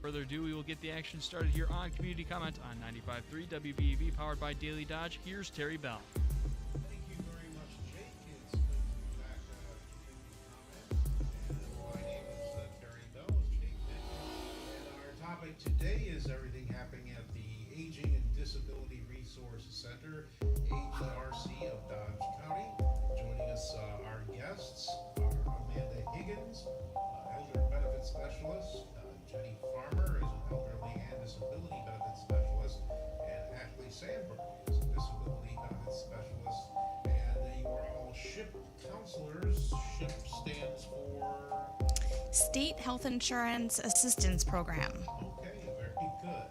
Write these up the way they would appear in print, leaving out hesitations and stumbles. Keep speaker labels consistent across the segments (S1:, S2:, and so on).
S1: Further ado, we will get the action started here on Community Comment on 95.3 WBEV, powered by Daily Dodge. Here's Terry Bell.
S2: Thank you very much, Jake. It's good to be back to Community Comment. And my name is Terry Bell, as Jake mentioned. And our topic today is everything happening at the Aging and Disability Resource Center, ADRC of Dodge County. Joining us our guests are Amanda Higgins, Elder Benefit Specialist, Jenny Farmer is an Elderly and Disability Benefit Specialist, and Ashley Sandberg is a Disability Benefit Specialist. And you are all SHIP counselors. SHIP stands for
S3: State Health Insurance Assistance Program.
S2: Okay, very good.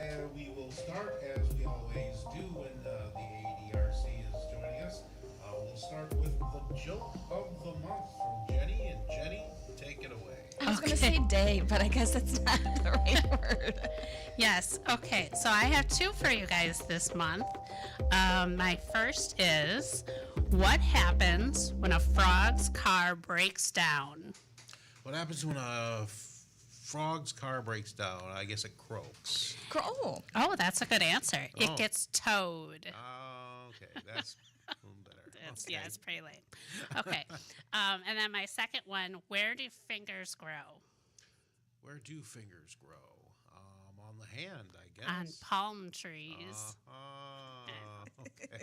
S2: And we will start as we always do when the ADRC is joining us. We'll start with the joke of the month from Jenny. And Jenny, take it away.
S3: I was going to say day, but I guess that's not the right word.
S4: Yes, okay, so I have two for you guys this month. My first is, what happens when a frog's car breaks down?
S2: What happens when a frog's car breaks down? I guess it croaks.
S4: Oh, that's a good answer.
S2: Oh.
S4: It gets towed.
S2: Okay, that's a little better. Okay.
S4: Yeah, it's pretty lame. Okay, and then my second one, where do fingers grow?
S2: Where do fingers grow? On the hand, I guess.
S4: On palm trees.
S2: Okay.
S5: I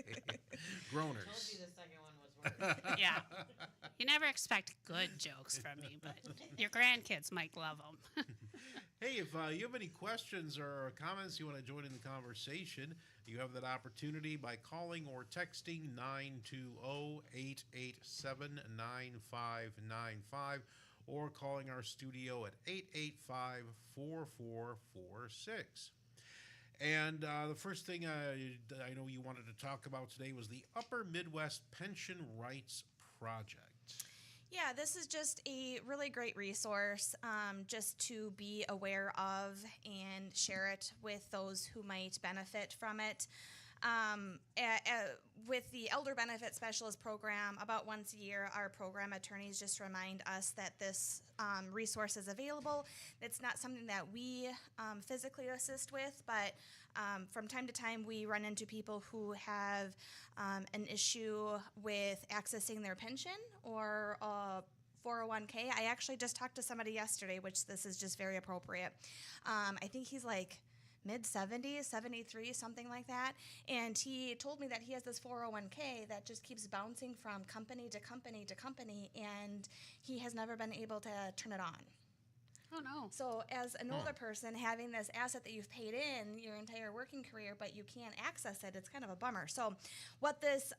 S2: Groaners.
S5: told you the second one was worse.
S4: Yeah. You never expect good jokes from me, but your grandkids might love them.
S2: Hey, if you have any questions or comments you want to join in the conversation, you have that opportunity by calling or texting 920-887-9595 or calling our studio at 885-4446. And the first thing I know you wanted to talk about today was the Upper Midwest Pension Rights Project.
S3: Yeah, this is just a really great resource just to be aware of and share it with those who might benefit from it. With the Elder Benefit Specialist program, about once a year, our program attorneys just remind us that this resource is available. It's not something that we physically assist with, but from time to time we run into people who have an issue with accessing their pension or 401k. I actually just talked to somebody yesterday, which this is just very appropriate. I think he's like mid-70s, 73, something like that. And he told me that he has this 401k that just keeps bouncing from company to company to company, and he has never been able to turn it on.
S4: Oh, no.
S3: So as an older person, having this asset that you've paid in your entire working career, but you can't access it, it's kind of a bummer. So what this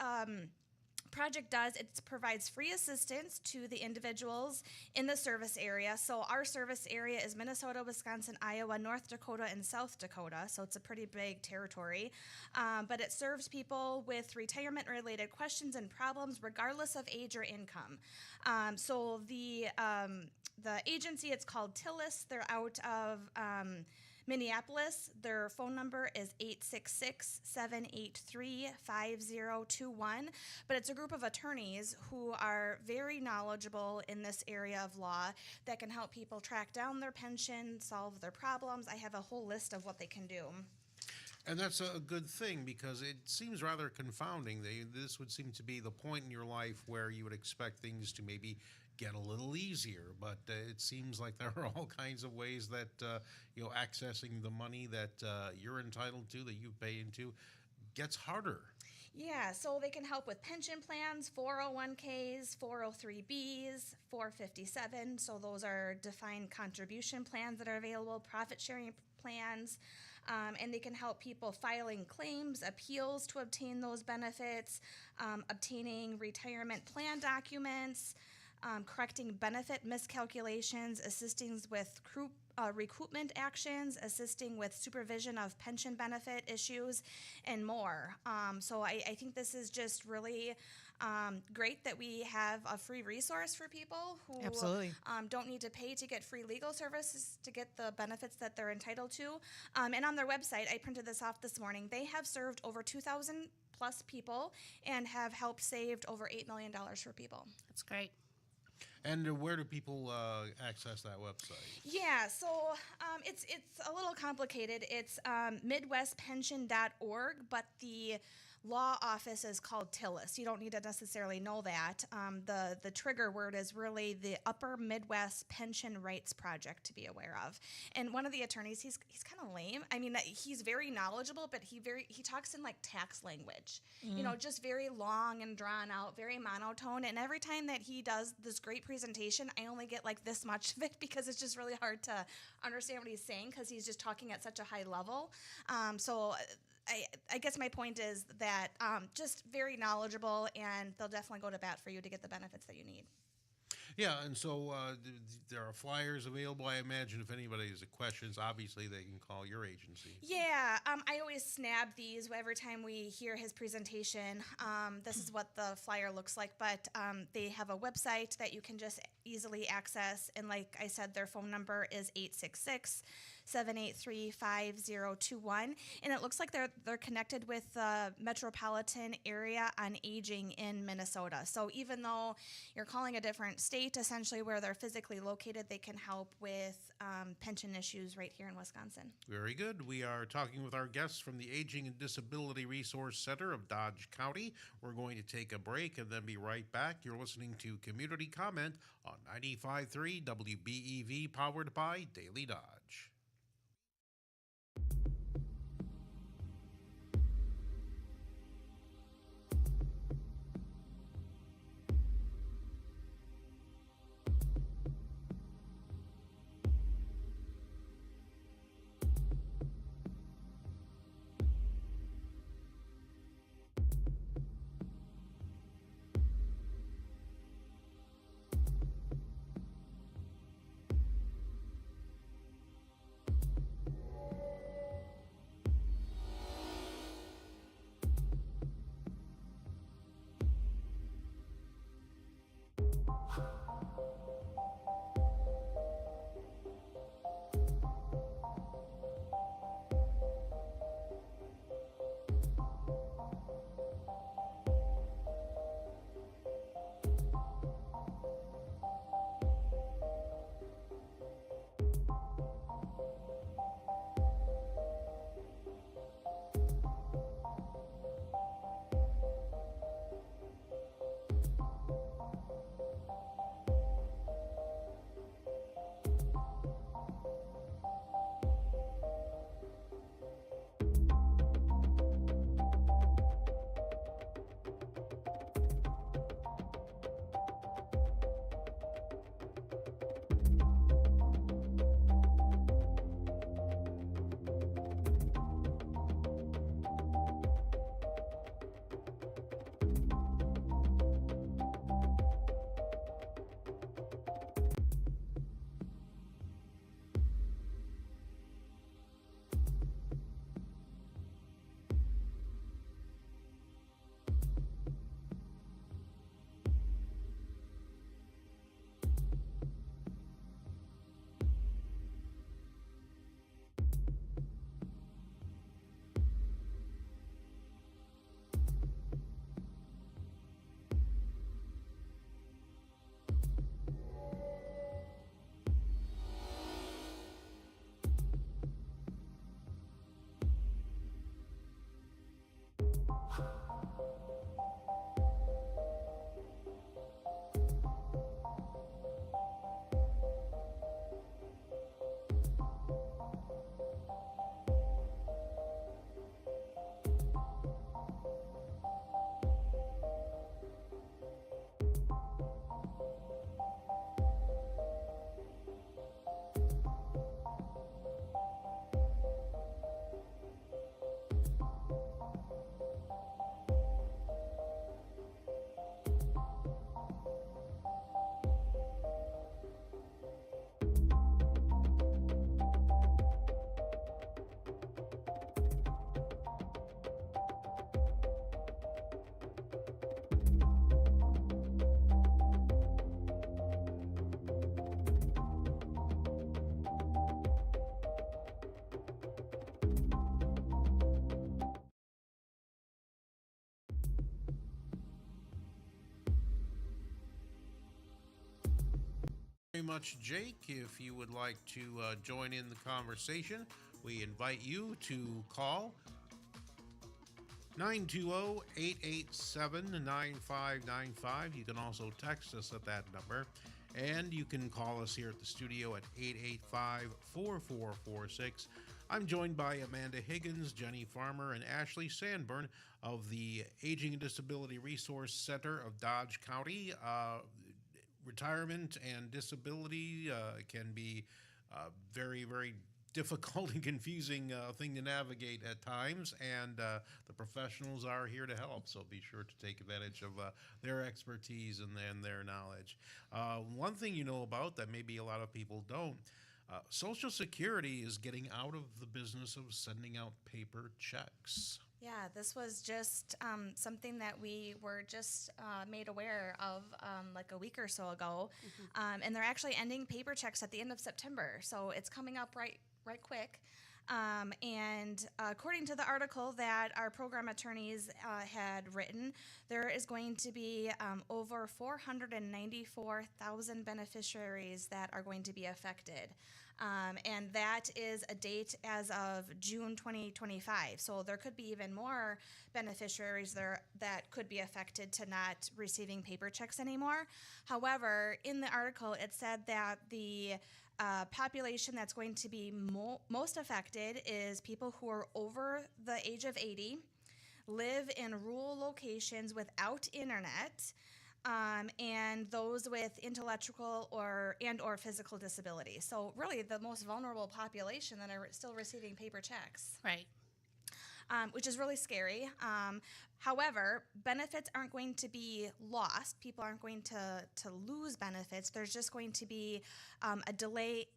S3: project does, it provides free assistance to the individuals in the service area. So our service area is Minnesota, Wisconsin, Iowa, North Dakota, and South Dakota. So it's a pretty big territory. But it serves people with retirement-related questions and problems regardless of age or income. So the agency, it's called TILIS. They're out of Minneapolis. Their phone number is 866-783-5021. But it's a group of attorneys who are very knowledgeable in this area of law that can help people track down their pension, solve their problems. I have a whole list of what they can do.
S2: And that's a good thing because it seems rather confounding. This would seem to be the point in your life where you would expect things to maybe get a little easier, but it seems like there are all kinds of ways that accessing the money that you're entitled to, that you pay into, gets harder.
S3: Yeah, so they can help with pension plans, 401ks, 403bs, 457. So those are defined contribution plans that are available, profit sharing plans, and they can help people filing claims, appeals to obtain those benefits, obtaining retirement plan documents, correcting benefit miscalculations, assisting with recoupment actions, assisting with supervision of pension benefit issues, and more. So I think this is just really great that we have a free resource for people who don't need to pay to get free legal services to get the benefits that they're entitled to. And on their website, I printed this off this morning, they have served over 2,000 plus people and have helped saved over $8 million for people.
S4: That's great.
S2: And where do people access that website?
S3: Yeah, so it's a little complicated. It's midwestpension.org, but the law office is called TILIS. You don't need to necessarily know that. The trigger word is really the Upper Midwest Pension Rights Project to be aware of. And one of the attorneys, he's kind of lame. I mean, he's very knowledgeable, but he talks in like tax language. You know, just very long and drawn out, very monotone. And every time that he does this great presentation, I only get like this much of it because it's just really hard to understand what he's saying because he's just talking at such a high level. I guess my point is that just very knowledgeable, and they'll definitely go to bat for you to get the benefits that you need.
S2: Yeah, and so there are flyers available. I imagine if anybody has questions, obviously they can call your agency.
S3: Yeah, I always snab these every time we hear his presentation. This is what the flyer looks like, but they have a website that you can just easily access. And like I said, their phone number is 866-783-5021. And it looks like they're connected with the Metropolitan Area on Aging in Minnesota. So even though you're calling a different state, essentially where they're physically located, they can help with pension issues right here in Wisconsin.
S2: Very good. We are talking with our guests from the Aging and Disability Resource Center of Dodge County. We're going to take a break and then be right back. You're listening to Community Comment on 95.3 WBEV, powered by Daily Dodge. Very much, Jake. If you would like to join in the conversation, we invite you to call 920-887-9595. You can also text us at that number. And you can call us here at the studio at 885-4446. I'm joined by Amanda Higgins, Jenny Farmer, and Ashley Sandburn of the Aging and Disability Resource Center of Dodge County. Retirement and disability can be very, very difficult and confusing thing to navigate at times, and the professionals are here to help, so be sure to take advantage of their expertise and their knowledge. One thing you know about that maybe a lot of people don't, Social Security is getting out of the business of sending out paper checks.
S3: Yeah, this was just something that we were just made aware of like a week or so ago, and they're actually ending paper checks at the end of September, so it's coming up right quick. And according to the article that our program attorneys had written, there is going to be over 494,000 beneficiaries that are going to be affected. And that is a date as of June 2025. So there could be even more beneficiaries there that could be affected to not receiving paper checks anymore. However, in the article, it said that the population that's going to be most affected is people who are over the age of 80, live in rural locations without internet, and those with intellectual or physical disability. So really the most vulnerable population that are still receiving paper checks.
S4: Right.
S3: Which is really scary. However, benefits aren't going to be lost. People aren't going to lose benefits. There's just going to be a delay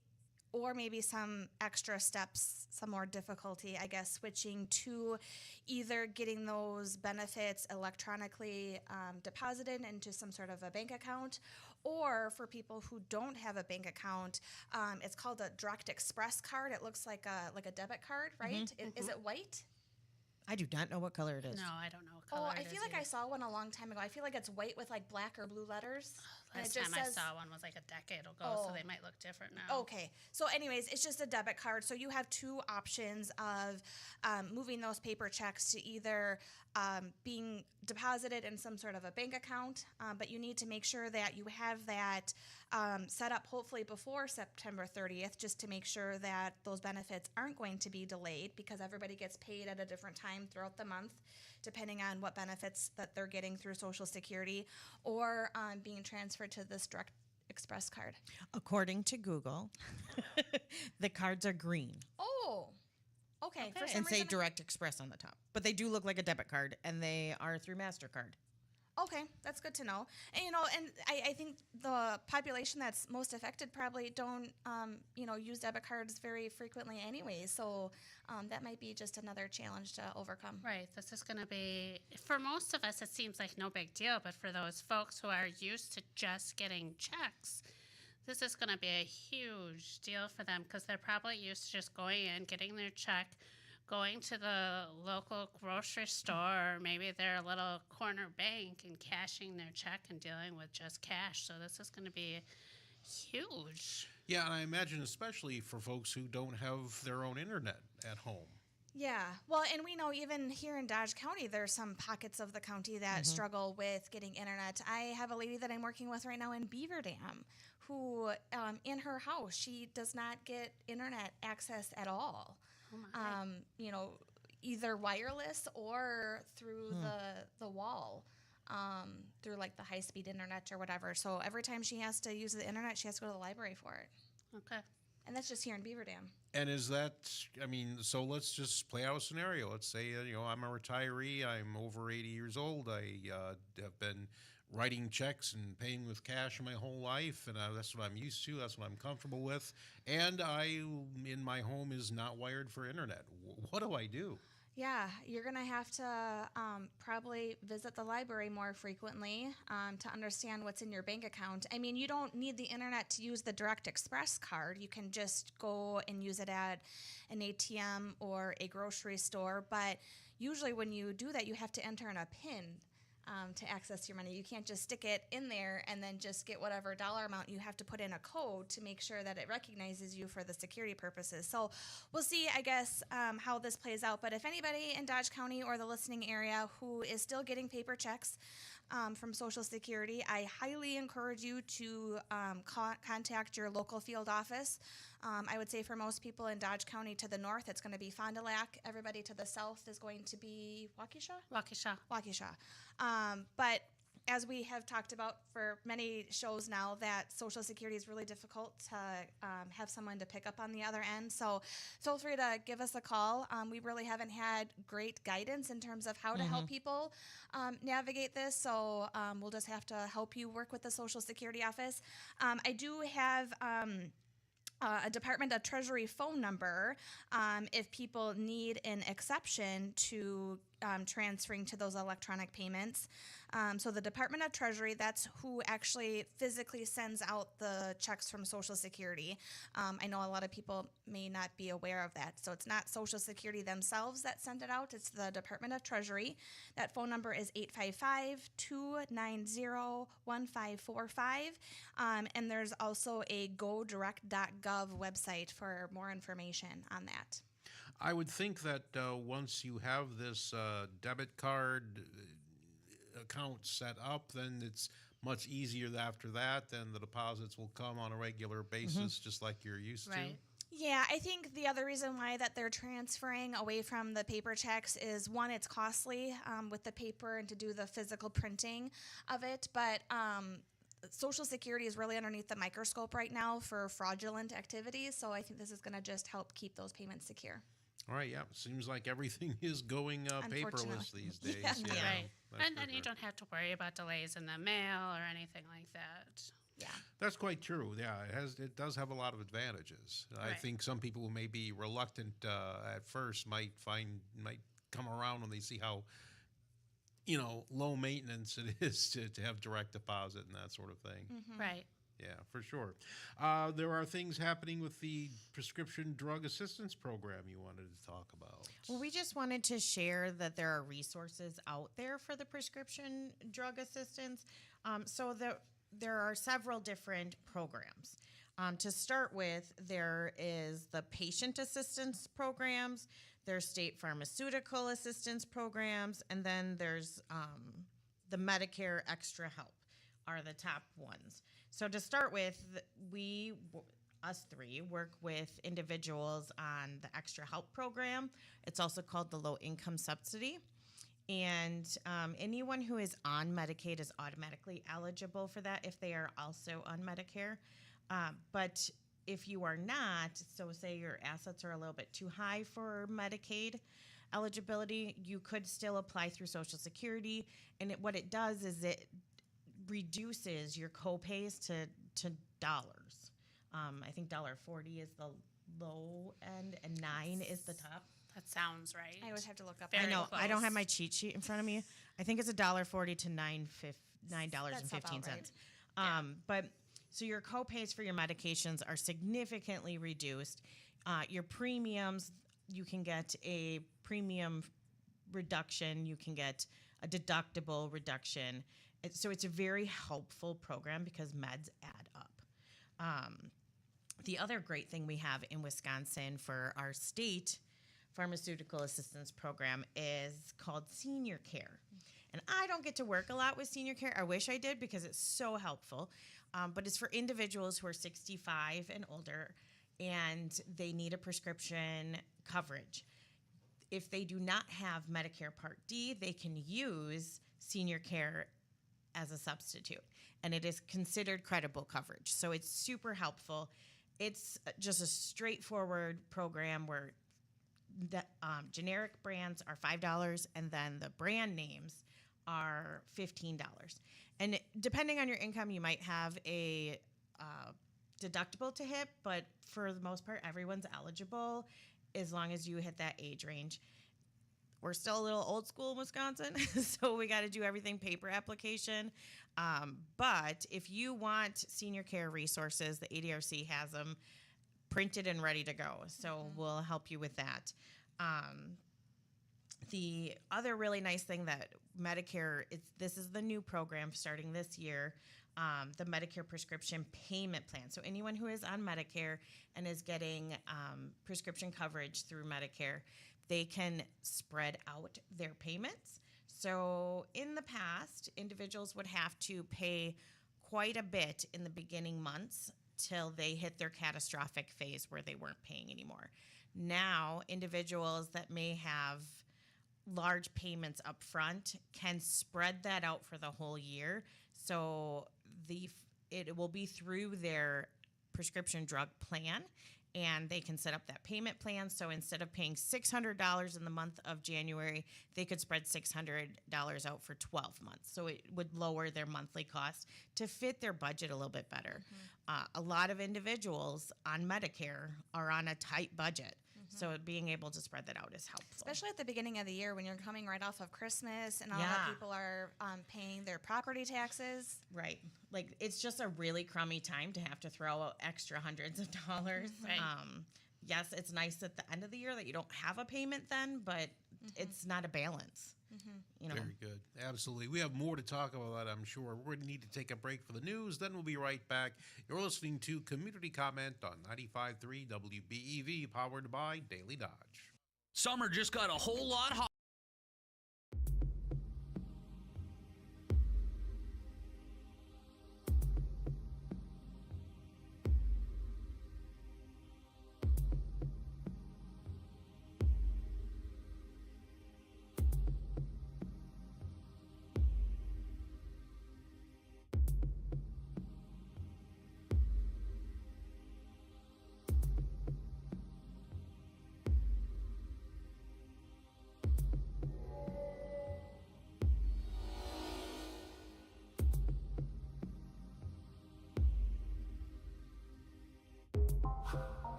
S3: or maybe some extra steps, some more difficulty, I guess, switching to either getting those benefits electronically deposited into some sort of a bank account, or for people who don't have a bank account, it's called a Direct Express card. It looks like a debit card, right? Is it white?
S5: I do not know what color it is.
S4: No, I don't know what color
S3: I
S4: it
S3: feel
S4: is
S3: like I
S4: either.
S3: saw one a long time ago. I feel like it's white with like black or blue letters. And
S4: Last
S3: it just
S4: time I
S3: says-
S4: saw one was like a decade ago, so
S3: Oh.
S4: they might look different now.
S3: Okay. So anyways, it's just a debit card. So you have two options of moving those paper checks to either being deposited in some sort of a bank account, but you need to make sure that you have that set up hopefully before September 30th, just to make sure that those benefits aren't going to be delayed, because everybody gets paid at a different time throughout the month, depending on what benefits that they're getting through Social Security, or being transferred to this Direct Express card.
S5: According to Google, the cards are green
S3: Oh, okay. For some
S5: and say
S3: reason,
S5: Direct Express on the top. But they do look like a debit card, and they are through MasterCard.
S3: okay, that's good to know. And and I think the population that's most affected probably don't use debit cards very frequently anyway. So that might be just another challenge to overcome.
S4: Right. This is going to be, for most of us, it seems like no big deal, but for those folks who are used to just getting checks, this is going to be a huge deal for them, because they're probably used to just going in, getting their check, going to the local grocery store, or maybe their little corner bank, and cashing their check and dealing with just cash. So this is going to be huge.
S2: Yeah, and I imagine especially for folks who don't have their own internet at home.
S3: Yeah, well, and we know even here in Dodge County, there's some pockets of the county that struggle with getting internet. I have a lady that I'm working with right now in Beaver Dam who, in her house, she does not get internet access at all.
S4: Oh my.
S3: Either wireless or through the wall, through like the high-speed internet or whatever. So every time she has to use the internet, she has to go to the library for it.
S4: Okay.
S3: And that's just here in Beaver Dam.
S2: And is that, so let's just play out a scenario. Let's say, I'm a retiree, I'm over 80 years old, I have been writing checks and paying with cash my whole life, and that's what I'm used to, that's what I'm comfortable with, and in my home is not wired for internet. What do I do?
S3: Yeah, you're going to have to probably visit the library more frequently to understand what's in your bank account. I mean, you don't need the internet to use the Direct Express card. You can just go and use it at an ATM or a grocery store. But usually when you do that, you have to enter in a PIN to access your money. You can't just stick it in there and then just get whatever dollar amount. You have to put in a code to make sure that it recognizes you for the security purposes. So we'll see, I guess, how this plays out. But if anybody in Dodge County or the listening area who is still getting paper checks from Social Security, I highly encourage you to contact your local field office. I would say for most people in Dodge County to the north, it's going to be Fond du Lac. Everybody to the south is going to be Waukesha. But as we have talked about for many shows now, that Social Security is really difficult to have someone to pick up on the other end. So feel free to give us a call. We really haven't had great guidance in terms of how to help people navigate this. So we'll just have to help you work with the Social Security office. I do have a Department of Treasury phone number if people need an exception to transferring to those electronic payments. So the Department of Treasury, that's who actually physically sends out the checks from Social Security. I know a lot of people may not be aware of that. So it's not Social Security themselves that send it out. It's the Department of Treasury. That phone number is 855-290-1545. And there's also a godirect.gov website for more information on that.
S2: I would think that once you have this debit card account set up, then it's much easier after that. Then the deposits will come on a regular basis, just like you're used to.
S3: Yeah, I think the other reason why that they're transferring away from the paper checks is, one, it's costly with the paper and to do the physical printing of it, but Social Security is really underneath the microscope right now for fraudulent activities, so I think this is going to just help keep those payments secure.
S2: All right, yeah. Seems like everything is going paperless these days.
S3: Yeah.
S4: Right.
S2: that's
S4: And then
S2: for
S4: you
S2: sure.
S4: don't have to worry about delays in the mail or anything like that.
S3: Yeah.
S2: That's quite true. Yeah, it does have a lot of advantages. I
S4: Right.
S2: think some people who may be reluctant at first might come around when they see how low maintenance it is to have direct deposit and that sort of thing.
S4: Right.
S2: Yeah, for sure. There are things happening with the prescription drug assistance program you wanted to talk about.
S5: Well, we just wanted to share that there are resources out there for the prescription drug assistance. So there are several different programs. To start with, there is the patient assistance programs, there's state pharmaceutical assistance programs, and then there's the Medicare Extra Help are the top ones. So to start with, us three work with individuals on the Extra Help program. It's also called the Low Income Subsidy. And anyone who is on Medicaid is automatically eligible for that if they are also on Medicare. But if you are not, so say your assets are a little bit too high for Medicaid eligibility, you could still apply through Social Security. And what it does is it reduces your co-pays to dollars. I think $1.40 is the low end and $9 is the top.
S4: That sounds right.
S3: I would have to look up.
S4: Very
S5: I know.
S4: close.
S5: I don't have my cheat sheet in front of me. I think it's $1.40 to $9.15.
S3: That's about right.
S5: But so your co-pays for your medications are significantly reduced. Your premiums, you can get a premium reduction. You can get a deductible reduction. So it's a very helpful program because meds add up. The other great thing we have in Wisconsin for our state pharmaceutical assistance program is called Senior Care. And I don't get to work a lot with Senior Care. I wish I did because it's so helpful. But it's for individuals who are 65 and older and they need a prescription coverage. If they do not have Medicare Part D, they can use Senior Care as a substitute. And it is considered credible coverage. So it's super helpful. It's just a straightforward program where the generic brands are $5 and then the brand names are $15. And depending on your income, you might have a deductible to hit, but for the most part, everyone's eligible as long as you hit that age range. We're still a little old school in Wisconsin, so we got to do everything paper application. But if you want Senior Care resources, the ADRC has them printed and ready to go. So we'll help you with that. The other really nice thing that Medicare, this is the new program starting this year, the Medicare prescription payment plan. So anyone who is on Medicare and is getting prescription coverage through Medicare, they can spread out their payments. So in the past, individuals would have to pay quite a bit in the beginning months till they hit their catastrophic phase where they weren't paying anymore. Now, individuals that may have large payments up front can spread that out for the whole year. So it will be through their prescription drug plan, and they can set up that payment plan. So instead of paying $600 in the month of January, they could spread $600 out for 12 months. So it would lower their monthly cost to fit their budget a little bit better. A lot of individuals on Medicare are on a tight budget. So being able to spread that out is helpful.
S3: Especially at the beginning of the year when you're coming right off of Christmas and all
S5: Yeah.
S3: the people are paying their property taxes.
S5: Right. Like, it's just a really crummy time to have to throw out extra hundreds of dollars.
S4: Right.
S5: Yes, it's nice at the end of the year that you don't have a payment then, but it's not a balance. You know.
S2: Very good. Absolutely. We have more to talk about that, I'm sure. We're going to need to take a break for the news, then we'll be right back. You're listening to Community Comment on 95.3 WBEV, powered by Daily Dodge.
S1: Summer just got a whole lot hotter.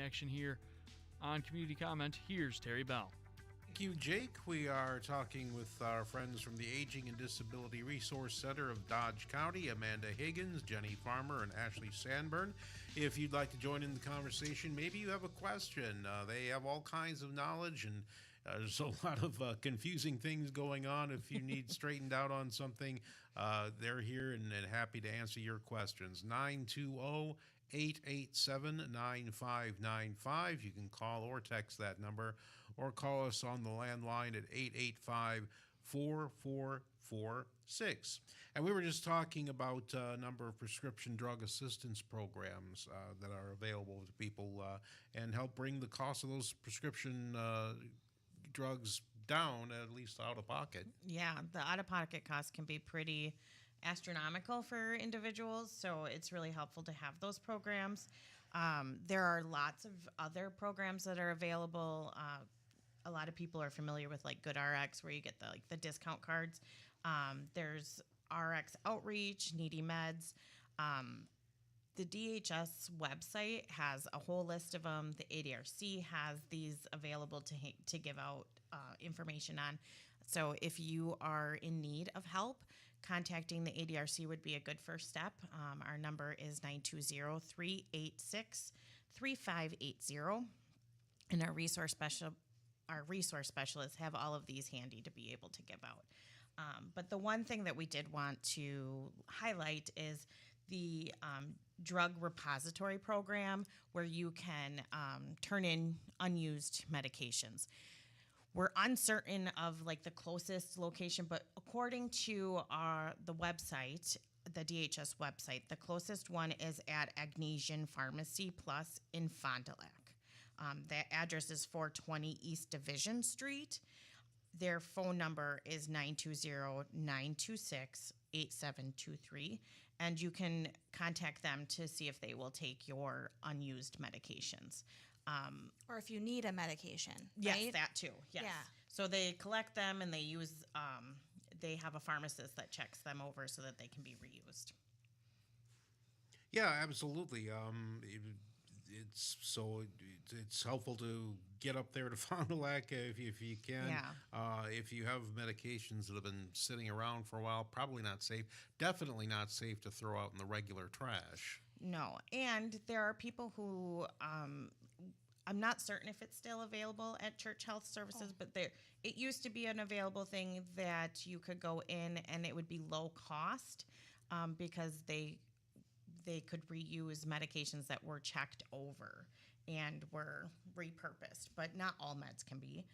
S1: action here on Community Comment. Here's Terry Bell.
S2: Thank you, Jake. We are talking with our friends from the Aging and Disability Resource Center of Dodge County, Amanda Higgins, Jenny Farmer, and Ashley Sandburn. If you'd like to join in the conversation, maybe you have a question. They have all kinds of knowledge, and there's a lot of confusing things going on. If you need straightened out on something, they're here and happy to answer your questions. 920-887-9595. You can call or text that number, or call us on the landline at 885-4446. And we were just talking about a number of prescription drug assistance programs that are available to people and help bring the cost of those prescription drugs down, at least out of pocket.
S5: Yeah, the out-of-pocket costs can be pretty astronomical for individuals, so it's really helpful to have those programs. There are lots of other programs that are available. A lot of people are familiar with like GoodRx, where you get the discount cards. There's RX Outreach, Needy Meds. The DHS website has a whole list of them. The ADRC has these available to give out information on. So if you are in need of help, contacting the ADRC would be a good first step. Our number is 920-386-3580, and our resource specialists have all of these handy to be able to give out. But the one thing that we did want to highlight is the drug repository program, where you can turn in unused medications. We're uncertain of like the closest location, but according to the website, the DHS website, the closest one is at Agnesian Pharmacy Plus in Fond du Lac. The address is 420 East Division Street. Their phone number is 920-926-8723, and you can contact them to see if they will take your unused medications.
S3: Or if you need a medication,
S5: Yes,
S3: right?
S5: that too. Yes.
S3: Yeah.
S5: So they collect them, and they use. They have a pharmacist that checks them over so that they can be reused.
S2: Yeah, absolutely. It's helpful to get up there to Fond du Lac if you can.
S5: Yeah.
S2: If you have medications that have been sitting around for a while, probably not safe. Definitely not safe to throw out in the regular trash.
S5: No, and there are people who I'm not certain if it's still available at Church Health Services, but it used to be an available thing that you could go in and it would be low cost because they could reuse medications that were checked over and were repurposed, but not all meds can be.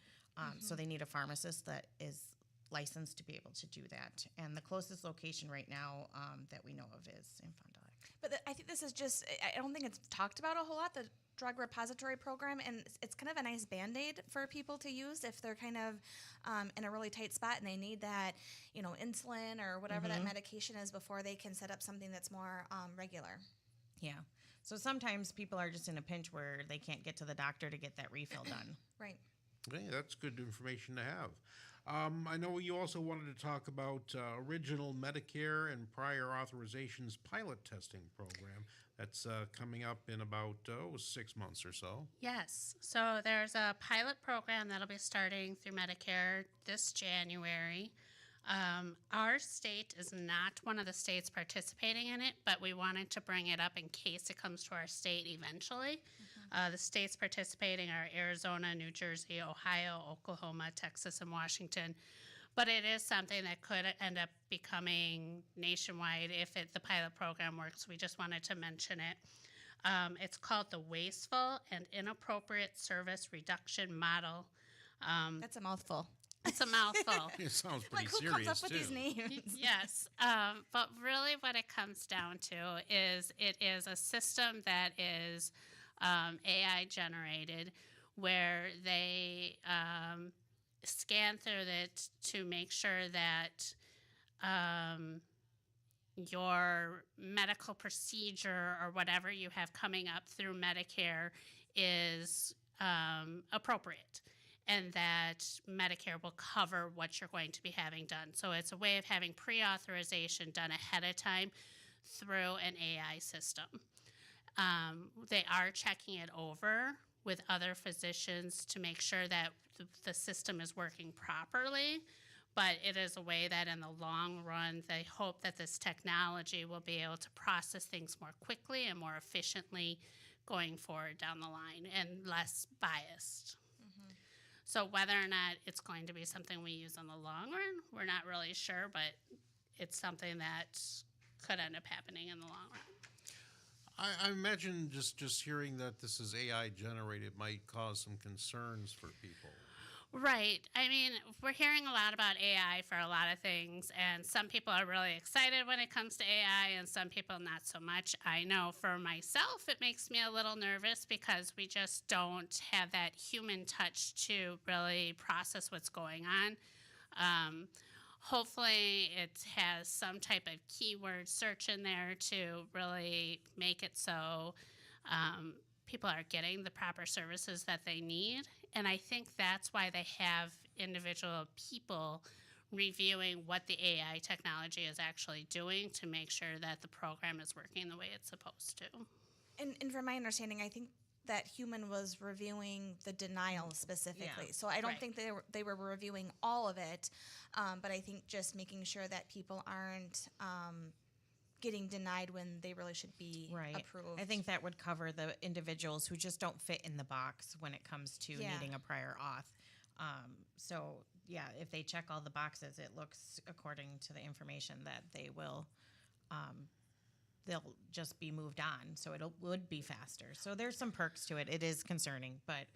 S5: So they need a pharmacist that is licensed to be able to do that. And the closest location right now that we know of is in Fond du Lac.
S3: But I think this is just, I don't think it's talked about a whole lot, the drug repository program, and it's kind of a nice Band-Aid for people to use if they're kind of in a really tight spot and they need that, insulin or whatever that medication is before they can set up something that's more regular.
S5: Yeah. So sometimes people are just in a pinch where they can't get to the doctor to get that refill done.
S3: Right.
S2: Okay, that's good information to have. I know you also wanted to talk about Original Medicare and Prior Authorizations pilot testing program. That's coming up in about 6 months or so.
S4: Yes. So there's a pilot program that'll be starting through Medicare this January. Our state is not one of the states participating in it, but we wanted to bring it up in case it comes to our state eventually. The states participating are Arizona, New Jersey, Ohio, Oklahoma, Texas, and Washington. But it is something that could end up becoming nationwide if the pilot program works. We just wanted to mention it. It's called the Wasteful and Inappropriate Service Reduction Model.
S3: That's a mouthful.
S4: It's a mouthful.
S2: It sounds pretty
S3: Like, who
S2: serious,
S3: comes up with
S2: too.
S3: these names?
S4: Yes, but really what it comes down to is it is a system that is AI generated, where they scan through it to make sure that your medical procedure or whatever you have coming up through Medicare is appropriate, and that Medicare will cover what you're going to be having done. So it's a way of having pre-authorization done ahead of time through an AI system. They are checking it over with other physicians to make sure that the system is working properly. But it is a way that in the long run, they hope that this technology will be able to process things more quickly and more efficiently going forward down the line and less biased. So whether or not it's going to be something we use in the long run, we're not really sure, but it's something that could end up happening in the long run.
S2: I imagine just hearing that this is AI generated might cause some concerns for people.
S4: Right. I mean, we're hearing a lot about AI for a lot of things, and some people are really excited when it comes to AI, and some people not so much. I know for myself, it makes me a little nervous because we just don't have that human touch to really process what's going on. Hopefully, it has some type of keyword search in there to really make it so people are getting the proper services that they need. And I think that's why they have individual people reviewing what the AI technology is actually doing to make sure that the program is working the way it's supposed to.
S3: And from my understanding, I think that human was reviewing the denial specifically.
S5: Yeah.
S3: So I don't
S4: Right.
S3: think they were reviewing all of it, but I think just making sure that people aren't getting denied when they really should be approved.
S5: I think that would cover the individuals who just don't fit in the box when it comes to
S3: Yeah.
S5: needing a prior auth. So yeah, if they check all the boxes, it looks according to the information that they will, they'll just be moved on. So it would be faster. So there's some perks to it. It is concerning, but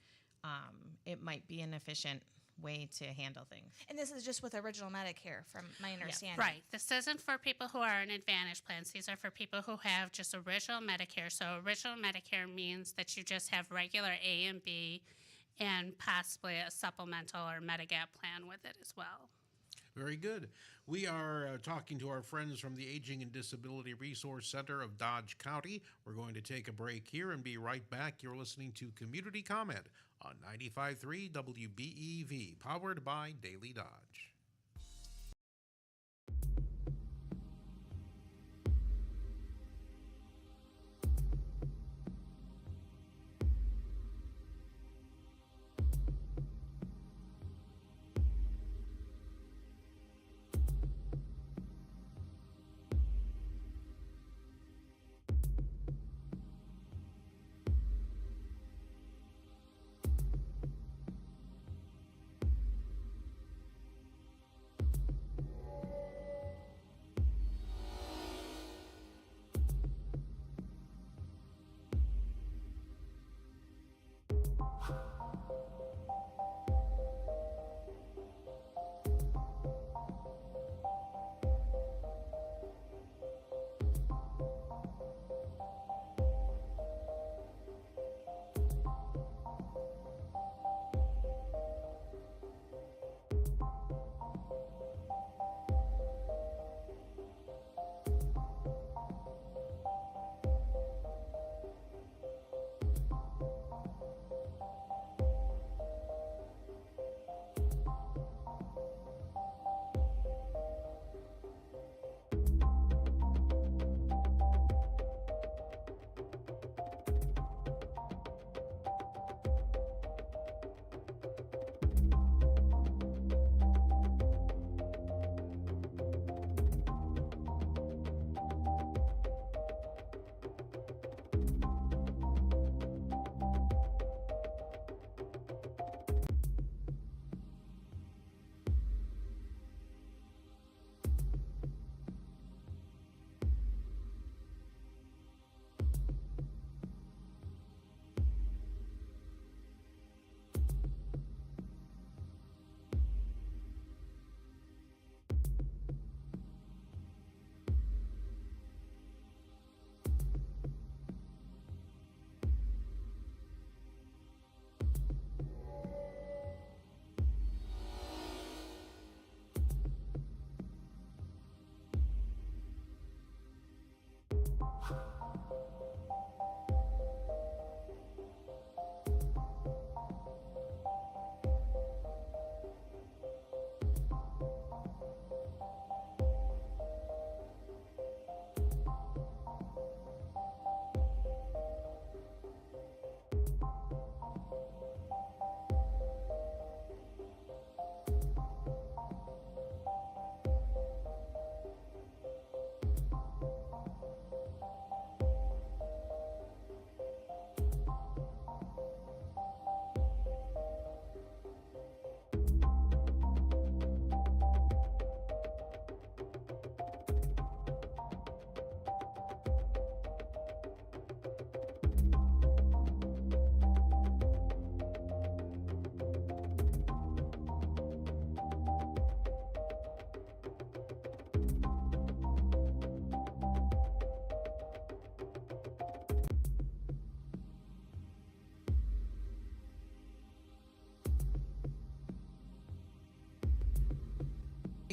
S5: it might be an efficient way to handle things.
S3: And this is just with original Medicare, from my understanding.
S4: Right. This isn't for people who are in Advantage plans. These are for people who have just original Medicare. So original Medicare means that you just have regular A and B and possibly a supplemental or Medigap plan with it as well.
S2: Very good. We are talking to our friends from the Aging and Disability Resource Center of Dodge County. We're going to take a break here and be right back. You're listening to Community Comment on 95.3 WBEV, powered by Daily Dodge.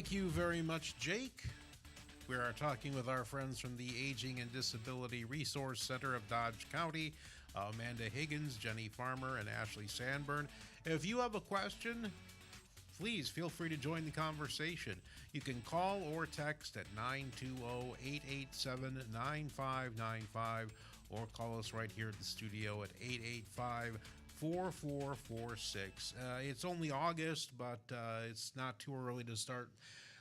S2: Thank you very much, Jake. We are talking with our friends from the Aging and Disability Resource Center of Dodge County, Amanda Higgins, Jenny Farmer, and Ashley Sandburn. If you have a question, please feel free to join the conversation. You can call or text at 920-887-9595 or call us right here at the studio at 885-4446. It's only August, but it's not too early to start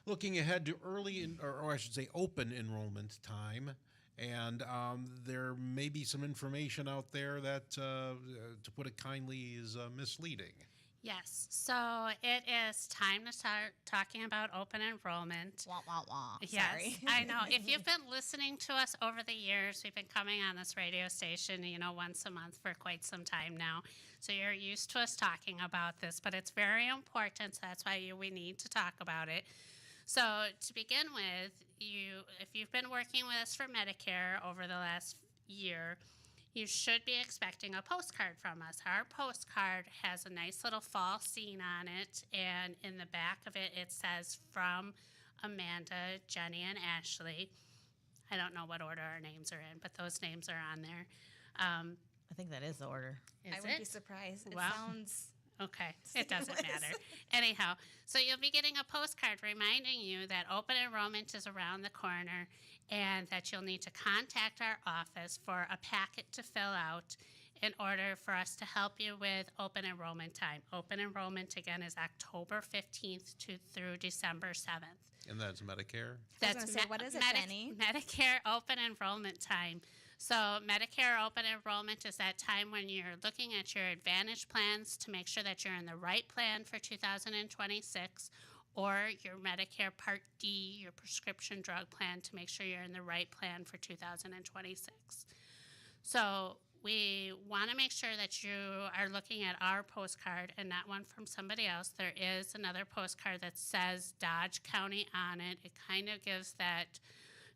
S2: looking ahead to or I should say open enrollment time. And there may be some information out there that, to put it kindly, is misleading.
S4: Yes, so it is time to start talking about open enrollment.
S3: Wah, wah, wah.
S4: Yes,
S3: Sorry.
S4: I know. If you've been listening to us over the years, we've been coming on this radio station, once a month for quite some time now. So you're used to us talking about this, but it's very important. So that's why we need to talk about it. So to begin with, if you've been working with us for Medicare over the last year, you should be expecting a postcard from us. Our postcard has a nice little fall scene on it, and in the back of it, it says from Amanda, Jenny, and Ashley. I don't know what order our names are in, but those names are on there.
S5: I think that is the order.
S3: I wouldn't be surprised. It
S4: Well,
S3: sounds
S4: okay, it doesn't matter. Anyhow, so you'll be getting a postcard reminding you that open enrollment is around the corner and that you'll need to contact our office for a packet to fill out in order for us to help you with open enrollment time. Open enrollment, again, is October 15th through December 7th.
S2: And that's Medicare?
S3: gonna say, what is it, Jenny?
S4: Medicare open enrollment time. So Medicare open enrollment is that time when you're looking at your Advantage plans to make sure that you're in the right plan for 2026, or your Medicare Part D, your prescription drug plan, to make sure you're in the right plan for 2026. So we want to make sure that you are looking at our postcard and not one from somebody else. There is another postcard that says Dodge County on it. It kind of gives that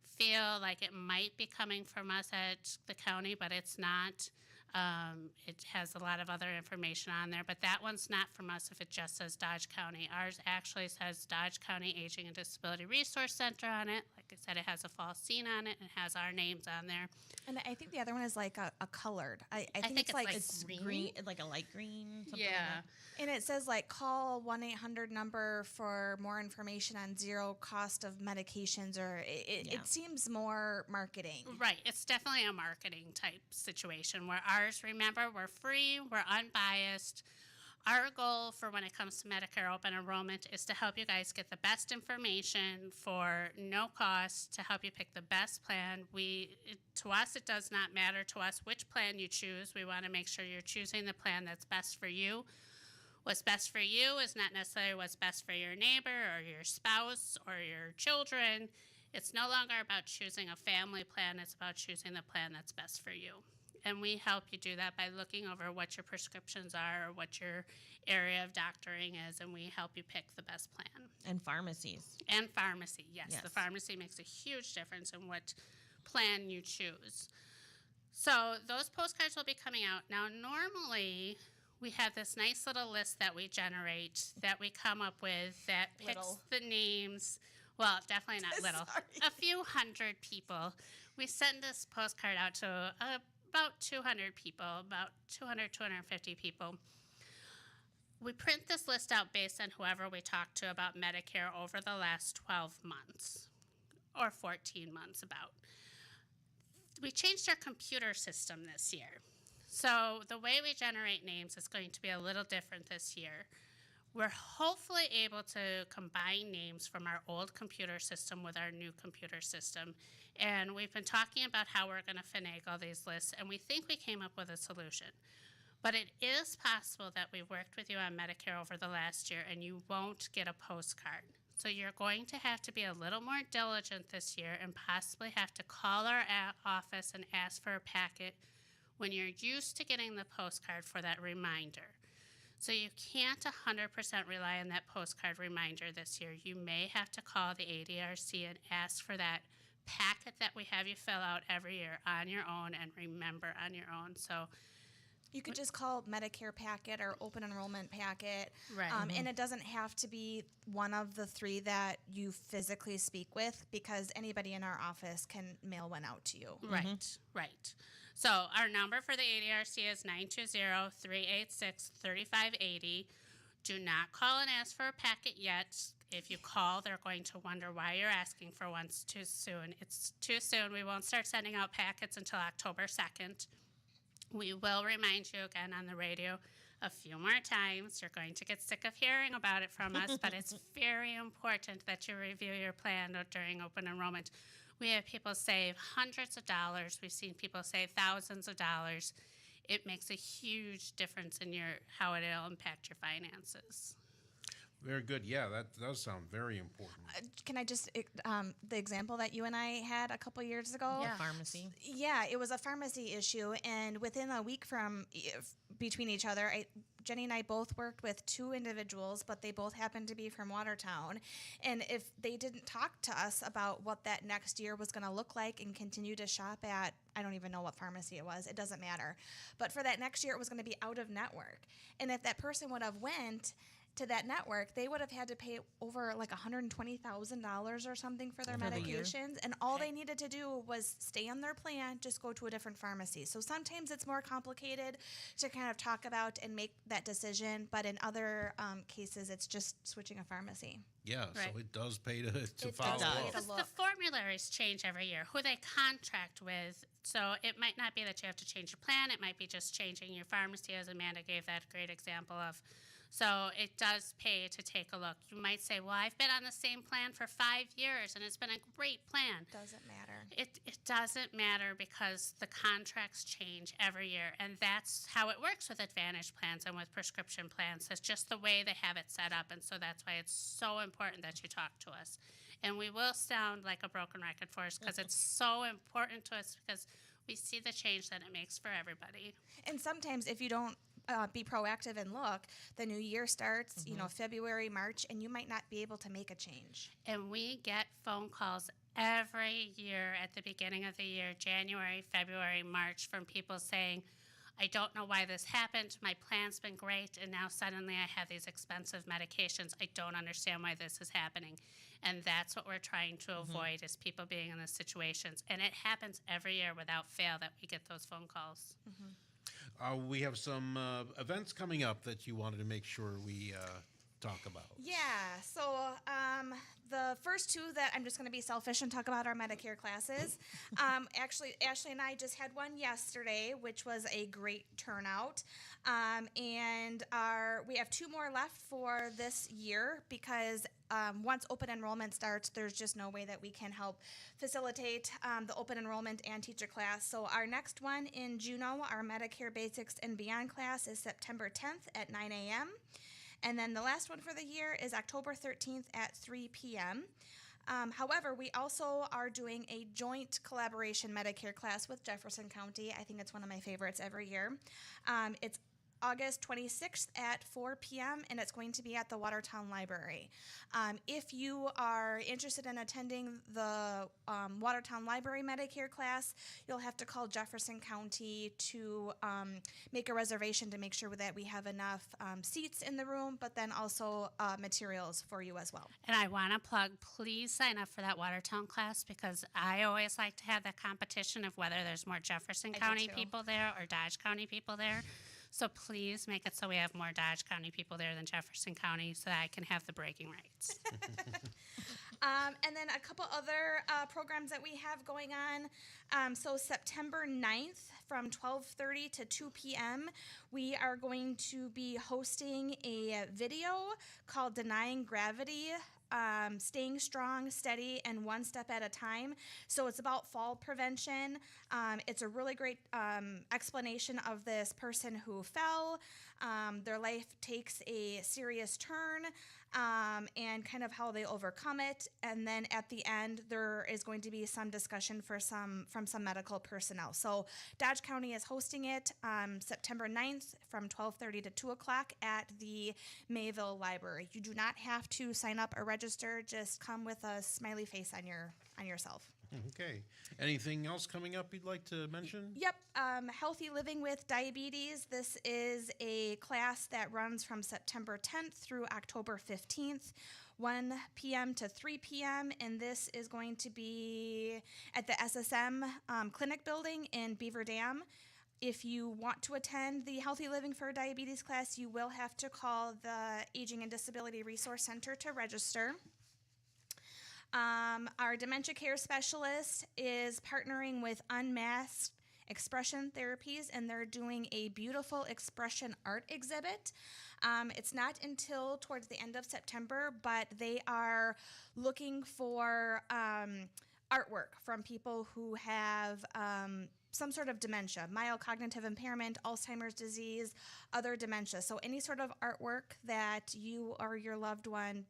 S4: feel like it might be coming from us at the county, but it's not. It has a lot of other information on there, but that one's not from us if it just says Dodge County. Ours actually says Dodge County Aging and Disability Resource Center on it. Like I said, it has a fall scene on it and has our names on there.
S3: And I think the other one is like a colored. I think it's like
S5: green, like a light green. Something like that.
S3: And it says like call 1-800 number for more information on zero cost of medications, or it seems more marketing.
S4: Right. It's definitely a marketing type situation where ours, remember, we're free, we're unbiased. Our goal for when it comes to Medicare open enrollment is to help you guys get the best information for no cost, to help you pick the best plan. To us, it does not matter to us which plan you choose. We want to make sure you're choosing the plan that's best for you. What's best for you is not necessarily what's best for your neighbor or your spouse or your children. It's no longer about choosing a family plan. It's about choosing the plan that's best for you. And we help you do that by looking over what your prescriptions are or what your area of doctoring is, and we help you pick the best plan.
S5: And pharmacies.
S4: And pharmacy, yes.
S5: Yes.
S4: The pharmacy makes a huge difference in what plan you choose. So those postcards will be coming out. Now, normally, we have this nice little list that we generate, that we come up with, that picks the names. Well, definitely not little. A few hundred people. We send this postcard out to about 200 people, about 200, 250 people. We print this list out based on whoever we talk to about Medicare over the last 12 months, or 14 months about. We changed our computer system this year. So the way we generate names is going to be a little different this year. We're hopefully able to combine names from our old computer system with our new computer system. And we've been talking about how we're going to finagle these lists, and we think we came up with a solution. But it is possible that we worked with you on Medicare over the last year and you won't get a postcard. So you're going to have to be a little more diligent this year and possibly have to call our office and ask for a packet when you're used to getting the postcard for that reminder. So you can't 100% rely on that postcard reminder this year. You may have to call the ADRC and ask for that packet that we have you fill out every year on your own and remember on your own. So
S3: You could just call Medicare packet or open enrollment packet.
S4: Right.
S3: And it doesn't have to be one of the three that you physically speak with, because anybody in our office can mail one out to you.
S4: Right, right. So our number for the ADRC is 920-386-3580. Do not call and ask for a packet yet. If you call, they're going to wonder why you're asking for one too soon. It's too soon. We won't start sending out packets until October 2nd. We will remind you again on the radio a few more times. You're going to get sick of hearing about it from us, but it's very important that you review your plan during open enrollment. We have people save hundreds of dollars. We've seen people save thousands of dollars. It makes a huge difference in how it'll impact your finances.
S2: Very good. Yeah, that does sound very important.
S3: Can I just, the example that you and I had a couple years ago?
S4: Yeah.
S5: Pharmacy.
S3: Yeah, it was a pharmacy issue, and within a week between each other, Jenny and I both worked with two individuals, but they both happened to be from Watertown. And if they didn't talk to us about what that next year was going to look like and continue to shop at, I don't even know what pharmacy it was, it doesn't matter. But for that next year, it was going to be out of network. And if that person would have went to that network, they would have had to pay over like $120,000 or something for their
S5: For the year.
S3: medications, and all they needed to do was stay on their plan, just go to a different pharmacy. So sometimes it's more complicated to kind of talk about and make that decision, but in other cases, it's just switching a pharmacy.
S2: Yeah,
S4: Right.
S2: so it does pay to
S3: It
S2: follow
S3: does
S2: up.
S3: pay to
S4: Because the
S3: look.
S4: formularies change every year, who they contract with. So it might not be that you have to change your plan. It might be just changing your pharmacy, as Amanda gave that great example of. So it does pay to take a look. You might say, well, I've been on the same plan for 5 years, and it's been a great plan.
S3: Doesn't matter.
S4: It doesn't matter, because the contracts change every year, and that's how it works with Advantage plans and with prescription plans. It's just the way they have it set up, and so that's why it's so important that you talk to us. And we will sound like a broken record for us, because it's so important to us, because we see the change that it makes for everybody.
S3: And sometimes if you don't be proactive and look, the new year starts, February, March, and you might not be able to make a change.
S4: And we get phone calls every year at the beginning of the year, January, February, March, from people saying, I don't know why this happened. My plan's been great, and now suddenly I have these expensive medications. I don't understand why this is happening. And that's what we're trying to avoid, is people being in those situations. And it happens every year without fail that we get those phone calls.
S2: We have some events coming up that you wanted to make sure we talk about.
S3: Yeah, so the first two that I'm just going to be selfish and talk about our Medicare classes. Actually, Ashley and I just had one yesterday, which was a great turnout. And we have two more left for this year, because once open enrollment starts, there's just no way that we can help facilitate the open enrollment and teacher class. So our next one in Juneau, our Medicare Basics and Beyond class, is September 10th at 9 a.m. And then the last one for the year is October 13th at 3 p.m. However, we also are doing a joint collaboration Medicare class with Jefferson County. I think it's one of my favorites every year. It's August 26th at 4 p.m., and it's going to be at the Watertown Library. If you are interested in attending the Watertown Library Medicare class, you'll have to call Jefferson County to make a reservation to make sure that we have enough seats in the room, but then also materials for you as well.
S4: And I want to plug, please sign up for that Watertown class, because I always like to have that competition of whether there's more Jefferson
S3: I do
S4: County
S3: too.
S4: people there or Dodge County people there. So please make it so we have more Dodge County people there than Jefferson County, so that I can have the bragging rights.
S3: And then a couple other programs that we have going on. So September 9th from 12:30 to 2 p.m., we are going to be hosting a video called Denying Gravity, Staying Strong, Steady, and One Step at a Time. So it's about fall prevention. It's a really great explanation of this person who fell. Their life takes a serious turn, and kind of how they overcome it. And then at the end, there is going to be some discussion from some medical personnel. So Dodge County is hosting it September 9th from 12:30 to 2 o'clock at the Mayville Library. You do not have to sign up or register. Just come with a smiley face on yourself.
S2: Okay. Anything else coming up you'd like to mention?
S3: Yep, Healthy Living with Diabetes. This is a class that runs from September 10th through October 15th, 1 p.m. to 3 p.m., and this is going to be at the SSM Clinic building in Beaver Dam. If you want to attend the Healthy Living for Diabetes class, you will have to call the Aging and Disability Resource Center to register. Our dementia care specialist is partnering with Unmasked Expression Therapies, and they're doing a beautiful expression art exhibit. It's not until towards the end of September, but they are looking for artwork from people who have some sort of dementia, mild cognitive impairment, Alzheimer's disease, other dementia. So any sort of artwork that you or your loved one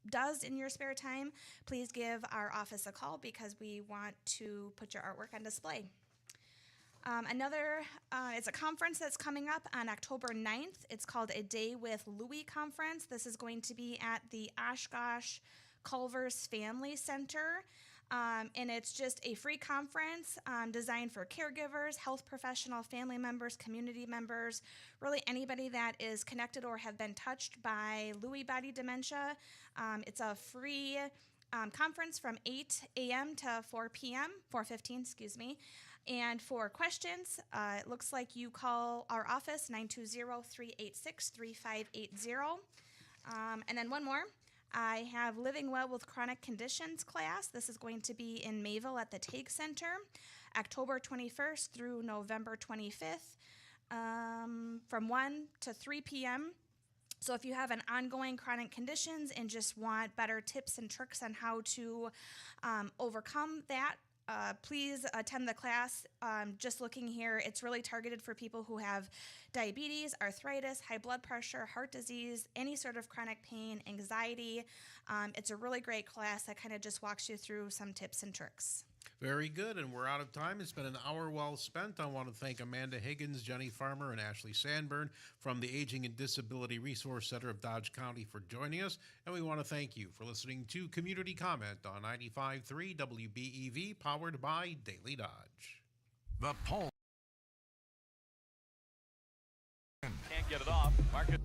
S3: does in your spare time, please give our office a call because we want to put your artwork on display. It's a conference that's coming up on October 9th. It's called A Day with Louie Conference. This is going to be at the Oshkosh Culver's Family Center. And it's just a free conference designed for caregivers, health professional, family members, community members, really anybody that is connected or have been touched by Lewy body dementia. It's a free conference from 8 a.m. to 4 p.m., 4:15, excuse me. And for questions, it looks like you call our office, 920-386-3580. And then one more. I have Living Well with Chronic Conditions class. This is going to be in Mayville at the Tague Center, October 21st through November 25th, from 1 to 3 p.m. So if you have an ongoing chronic conditions and just want better tips and tricks on how to overcome that, please attend the class. Just looking here, it's really targeted for people who have diabetes, arthritis, high blood pressure, heart disease, any sort of chronic pain, anxiety. It's a really great class that kind of just walks you through some tips and tricks.
S2: Very good, and we're out of time. It's been an hour well spent. I want to thank Amanda Higgins, Jenny Farmer, and Ashley Sandburn from the Aging and Disability Resource Center of Dodge County for joining us, and we want to thank you for listening to Community Comment on 95.3 WBEV, powered by Daily Dodge.
S6: The poll. Can't get it off. Marcus.